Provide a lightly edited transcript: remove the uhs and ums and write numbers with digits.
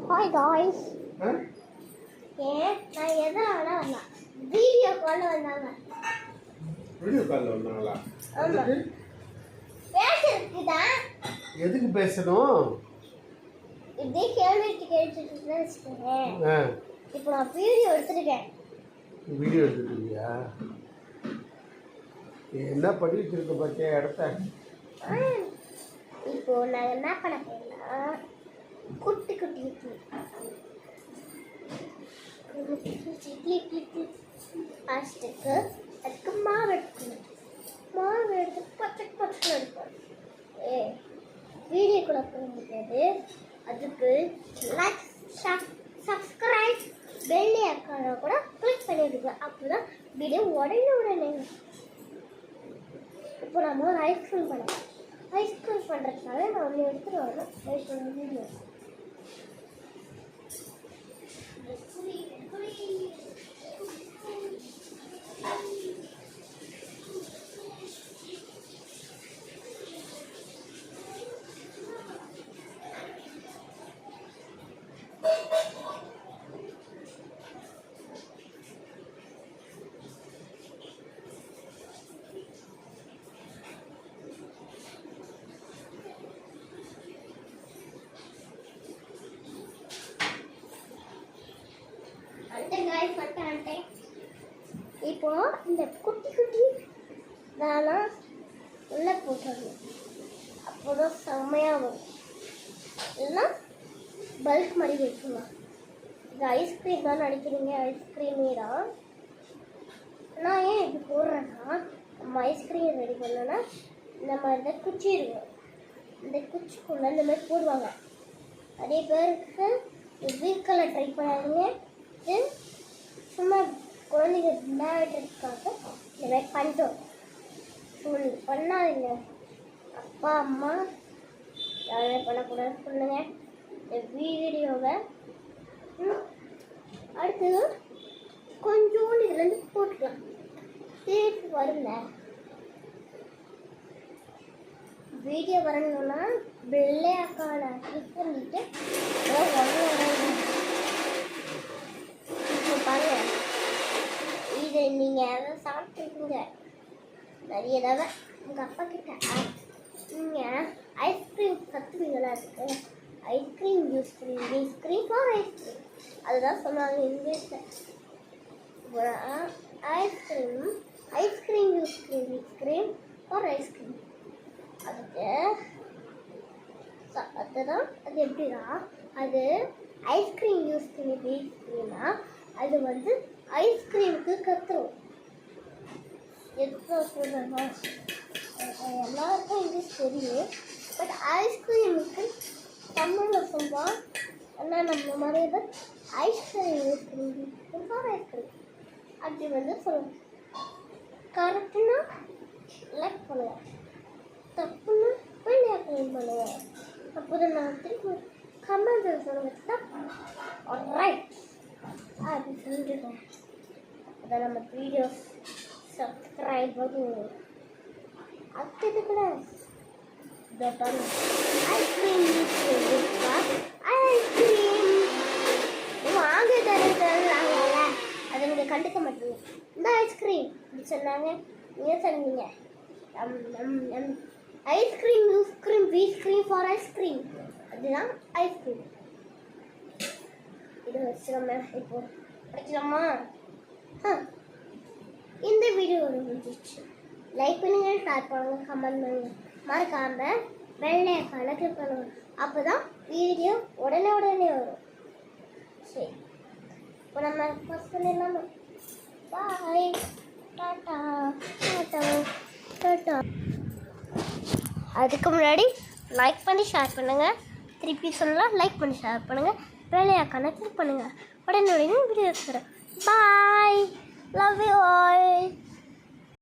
Hi guys. நான் எதனால வந்தேன்? வீடியோ கால்ல வந்தாங்க. வீடியோ கால்ல வந்தாங்களா? பேசுறதுக்குதா. எதுக்கு பேசணும்? இதே கேட்டுட்டு இருக்கேன். இப்போ நான் வீடியோ எடுத்துட்டேன். வீடியோ எடுத்துட்டீங்களா? என்ன பண்ணி வச்சிருக்க பாத்தியா இடத்த? இப்போ நான் என்ன பண்ண போறேன்னா குட்டி குட்டி இட்லி பாஸ்ட்டுக்கு அதுக்கு மாவு எடுக்கணும். மாவு எடுத்து பச்சை எடுப்போம். வீடியோ கூட போட முடியாது. அதுக்கு லைக் சப்ஸ்கிரைப் பெல் ஐகானை கூட கிளிக் பண்ணிவிடுங்க. அப்போ தான் வீடியோ உடனே இப்போ நம்ம ஒரு ஐஸ்கிரீம் பண்ணலாம். ஐஸ்கிரீம் பண்ணுறதுனால நான் ஒன்று எடுத்துகிட்டு வரணும். வீடியோ இப்போ இந்த குட்டி குட்டி இதெல்லாம் உள்ளே போட்டுடணும். அப்போதான் செம்மையாக வரும். இல்லைன்னா பல்க் மாதிரி வைக்கலாம். இது ஐஸ்கிரீம் தான் நினைக்கிறீங்க, ஐஸ்கிரீமே தான். நான் ஏன் இப்படி போடுறேன்னா, நம்ம ஐஸ்கிரீம் ரெடி பண்ணோன்னா நம்ம இந்த குச்சி இருக்கும், இந்த குச்சிக்குள்ளே இந்த மாதிரி போடுவாங்க. நிறைய பேருக்கு கிரீன் கலர் ட்ரை பண்ணாதீங்க. இது சும்மா குழந்தைங்க விளையாடுறதுக்காக இந்த மாதிரி பண்ணிட்டோம். பண்ணாதீங்க. அப்பா அம்மா யாருமே பண்ணக்கூடாது சொல்லுங்க இந்த வீடியோவை. அடுத்தது கொஞ்சோண்டு இதுலேருந்து போட்டுக்கலாம். திருப்பி வருங்க. வீடியோ வரணும்னா பெல் ஐகானை கிளிக் பண்ணிட்டு பாருங்க. இது நீங்கள் எதாவது சாப்பிட்ருக்கீங்க நிறைய தடவை உங்கள் அப்பா கிட்ட நீங்கள் ஐஸ்கிரீம் கற்றுவீங்களா? இருக்கு ஐஸ்கிரீம் யூஸ் பண்ணி ஐஸ்கிரீம் ஃபார் ஐஸ்கிரீம் அதுதான் சொன்னாங்க இங்கிலீஷில். ஐஸ்கிரீம் யூஸ் பண்ணி ஐஸ்கிரீம் ஃபார் ஐஸ்கிரீம் அதுதான். அது எப்படின்னா, அது ஐஸ்கிரீம் யூஸ் பண்ணி ஐஸ்கிரீம்னா அது வந்து ஐஸ்கிரீமுக்கு கற்றுரும். எதுக்கு சொல்கிறேன்னா, எல்லாருக்கும் இங்கிலீஷ் தெரியும். பட் ஐஸ்கிரீமுக்கு தமிழில் சொல்லுவான். ஆனால் நம்ம நிறைய பேர் ஐஸ்கிரீம் யூஸ் பண்ணி ஐஸ்கிரீம் அப்படி வந்து சொல்லுவோம். கரெக்டுன்னா லைக் பண்ணுவேன், தப்புன்னா வெளியே க்ளீன் பண்ணுவேன். அப்போ தான் நான் திரும்ப கமெண்ட் சொல்லுவேன் ரைட் அப்படி சொல்லிட்டுருக்கேன். அப்போ தான் நம்ம வீடியோஸ் சப்ஸ்கிரைப் பண்ணுவோம். அடுத்தது கூட ஐஸ்கிரீம் ஐஸ்கிரீம் வாங்க தருவாங்கல்ல, அதை நீங்கள் கண்டுக்க மாட்டீங்க. இந்த ஐஸ்கிரீம் இப்படி சொன்னாங்க, நீங்கள் சொன்னீங்க ice cream you scream we scream for ice cream அதுதான் ஐஸ்கிரீம். இது வச்சுக்கோங்க. இப்போ வச்சுக்கலாமா? இந்த வீடியோ முடிஞ்சிச்சு. லைக் பண்ணுங்க, ஷேர் பண்ணுங்க, கமெண்ட் பண்ணுங்க, மறக்காம பெல் ஐகானை கிளிக் பண்ணுங்க. அப்போ தான் வீடியோ உடனே வரும். சரி, இப்போ நம்ம ஃபஸ்ட் பண்ணிடலாமா? பாய், டாட்டா டாட்டா டாட்டா. அதுக்கு முன்னாடி லைக் பண்ணி ஷேர் பண்ணுங்கள். திருப்பி சொல்லலாம், லைக் பண்ணி ஷேர் பண்ணுங்கள், பெல் ஐகானை கிளிக் பண்ணுங்கள். உடனே வீடியோ எடுத்துக்கிறேன். பாய், லவ் யூ ஆல்.